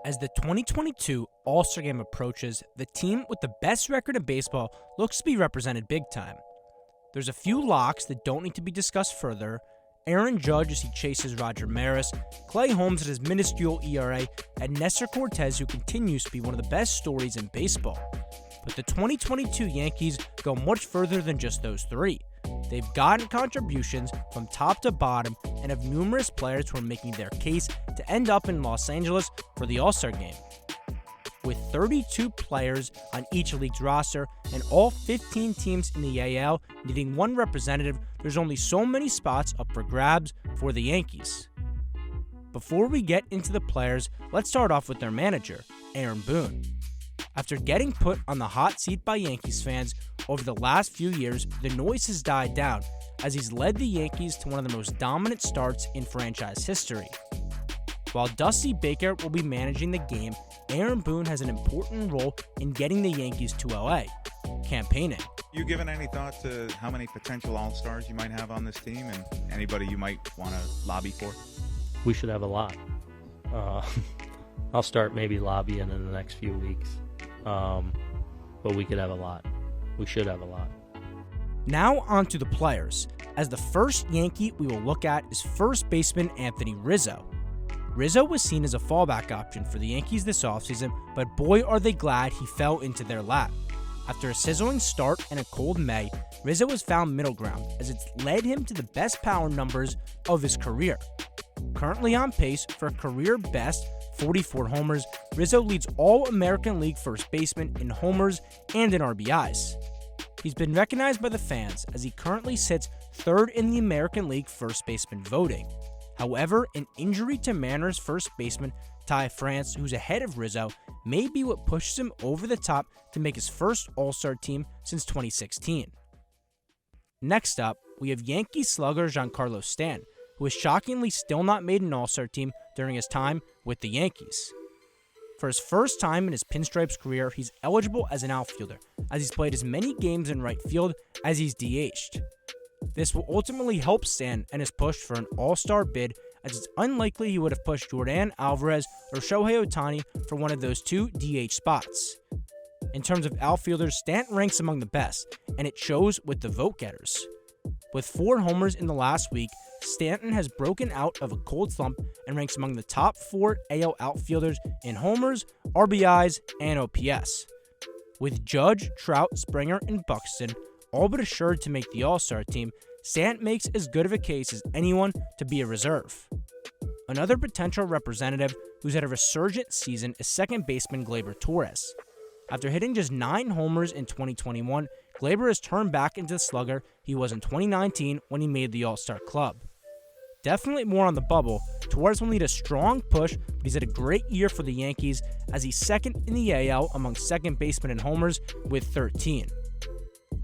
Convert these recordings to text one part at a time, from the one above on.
As the 2022 All-Star Game approaches, the team with the best record in baseball looks to be represented big time. There's a few locks that don't need to be discussed further. Aaron Judge as he chases Roger Maris, Clay Holmes at his minuscule ERA, and Nestor Cortes, who continues to be one of the best stories in baseball. But the 2022 Yankees go much further than just those three. They've gotten contributions from top to bottom and have numerous players who are making their case to end up in Los Angeles for the All-Star Game. With 32 players on each league's roster and all 15 teams in the AL needing one representative, there's only so many spots up for grabs for the Yankees. Before we get into the players, let's start off with their manager, Aaron Boone. After getting put on the hot seat by Yankees fans over the last few years, the noise has died down as he's led the Yankees to one of the most dominant starts in franchise history. While Dusty Baker will be managing the game, Aaron Boone has an important role in getting the Yankees to LA, campaigning. You given any thought to how many potential All-Stars you might have on this team and anybody you might want to lobby for? We should have a lot. I'll start maybe lobbying in the next few weeks. But we could have a lot. We should have a lot. Now on to the players, as the first Yankee we will look at is first baseman Anthony Rizzo. Rizzo was seen as a fallback option for the Yankees this offseason, but boy are they glad he fell into their lap. After a sizzling start and a cold May, Rizzo has found middle ground as it's led him to the best power numbers of his career. Currently on pace for a career best 44 homers, Rizzo leads All-American League first baseman in homers and in RBIs. He's been recognized by the fans as he currently sits third in the American League first baseman voting. However, an injury to Mariners first baseman Ty France, who's ahead of Rizzo, may be what pushes him over the top to make his first All-Star team since 2016. Next up, we have Yankee slugger Giancarlo Stanton, who has shockingly still not made an All-Star team during his time with the Yankees. For his first time in his Pinstripes career, he's eligible as an outfielder, as he's played as many games in right field as he's DH'd. This will ultimately help Stanton and his push for an All-Star bid, as it's unlikely he would have pushed Jordan Alvarez or Shohei Ohtani for one of those two DH spots. In terms of outfielders, Stanton ranks among the best, and it shows with the vote getters. With 4 homers in the last week, Stanton has broken out of a cold slump and ranks among the top 4 AL outfielders in homers, RBIs, and OPS. With Judge, Trout, Springer, and Buxton all but assured to make the All-Star team, Stanton makes as good of a case as anyone to be a reserve. Another potential representative who's had a resurgent season is second baseman Gleyber Torres. After hitting just 9 homers in 2021, Gleyber has turned back into the slugger he was in 2019 when he made the All-Star club. Definitely more on the bubble, Torres will need a strong push, but he's had a great year for the Yankees as he's second in the AL among second basemen in homers with 13.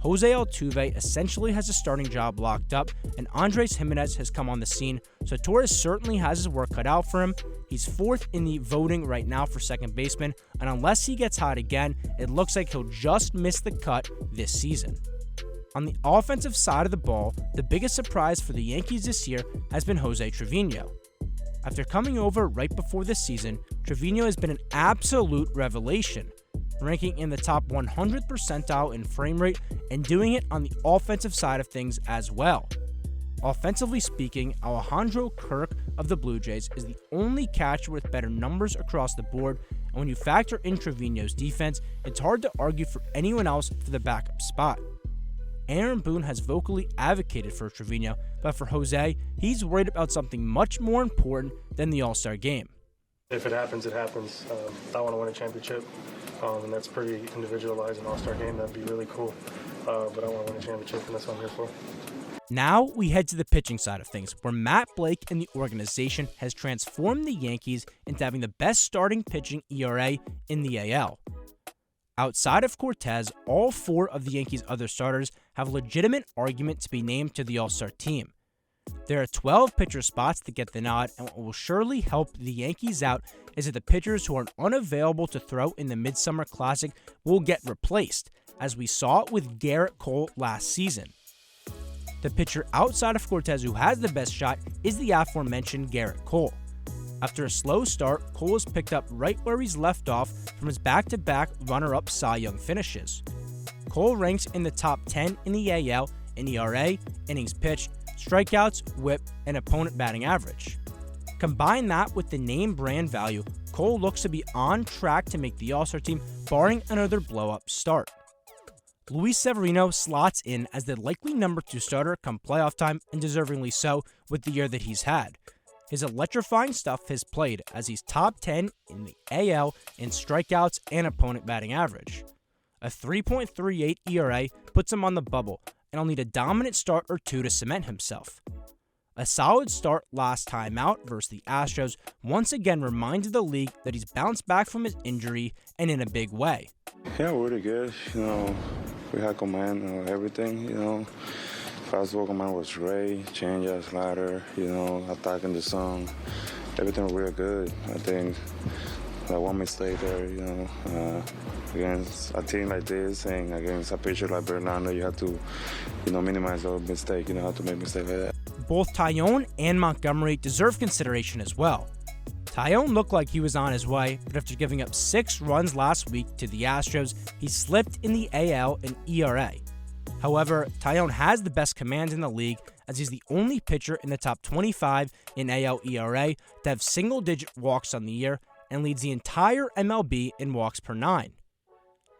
Jose Altuve essentially has a starting job locked up, and Andres Gimenez has come on the scene, so Torres certainly has his work cut out for him. He's 4th in the voting right now for second baseman, and unless he gets hot again, it looks like he'll just miss the cut this season. On the offensive side of the ball, the biggest surprise for the Yankees this year has been Jose Trevino. After coming over right before this season, Trevino has been an absolute revelation, ranking in the top 100th percentile in frame rate and doing it on the offensive side of things as well. Offensively speaking, Alejandro Kirk of the Blue Jays is the only catcher with better numbers across the board, and when you factor in Trevino's defense, it's hard to argue for anyone else for the backup spot. Aaron Boone has vocally advocated for Trevino, but for Jose, he's worried about something much more important than the All-Star game. If it happens, it happens. I want to win a championship, and that's pretty individualized. An All-Star game, that'd be really cool. But I want to win a championship, and that's what I'm here for. Now we head to the pitching side of things, where Matt Blake and the organization has transformed the Yankees into having the best starting pitching ERA in the AL. Outside of Cortes, all 4 of the Yankees' other starters have a legitimate argument to be named to the All-Star team. There are 12 pitcher spots to get the nod, and what will surely help the Yankees out is that the pitchers who are unavailable to throw in the Midsummer Classic will get replaced, as we saw with Gerrit Cole last season. The pitcher outside of Cortes who has the best shot is the aforementioned Gerrit Cole. After a slow start, Cole has picked up right where he's left off from his back-to-back runner-up Cy Young finishes. Cole ranks in the top 10 in the AL in ERA, innings pitched, strikeouts, whip, and opponent batting average. Combine that with the name brand value, Cole looks to be on track to make the All-Star team, barring another blow-up start. Luis Severino slots in as the likely number 2 starter come playoff time, and deservingly so with the year that he's had. His electrifying stuff has played as he's top 10 in the AL in strikeouts and opponent batting average. A 3.38 ERA puts him on the bubble, and he'll need a dominant start or two to cement himself. A solid start last time out versus the Astros once again reminded the league that he's bounced back from his injury and in a big way. Yeah, really good. We had command, everything, Fastball command was great, changeup, slider, attacking the zone. Everything real good. I think that one mistake there, against a team like this and against a pitcher like Bernardo, you have to, minimize those mistakes. You don't have to make mistakes like that. Both Taillon and Montgomery deserve consideration as well. Taillon looked like he was on his way, but after giving up 6 runs last week to the Astros, he slipped in the AL and ERA. However, Taillon has the best command in the league, as he's the only pitcher in the top 25 in AL ERA to have single-digit walks on the year and leads the entire MLB in walks per 9.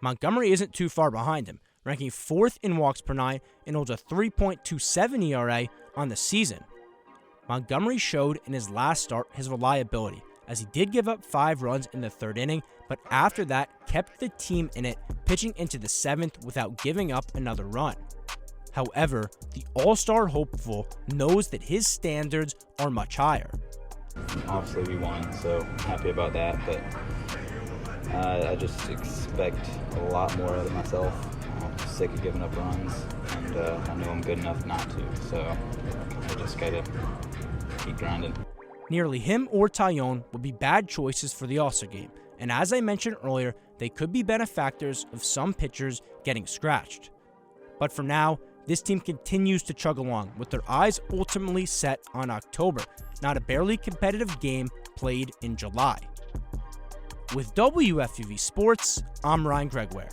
Montgomery isn't too far behind him, ranking 4th in walks per 9 and holds a 3.27 ERA on the season. Montgomery showed in his last start his reliability, as he did give up 5 runs in the 3rd inning, but after that kept the team in it, pitching into the 7th without giving up another run. However, the All-Star hopeful knows that his standards are much higher. Obviously we won, so happy about that, but I just expect a lot more out of myself. I'm sick of giving up runs, and I know I'm good enough not to, so I just gotta keep grinding. Nearly him or Taillon would be bad choices for the All-Star game, and as I mentioned earlier, they could be benefactors of some pitchers getting scratched. But for now, this team continues to chug along, with their eyes ultimately set on October, not a barely competitive game played in July. With WFUV Sports, I'm Ryan Gregware.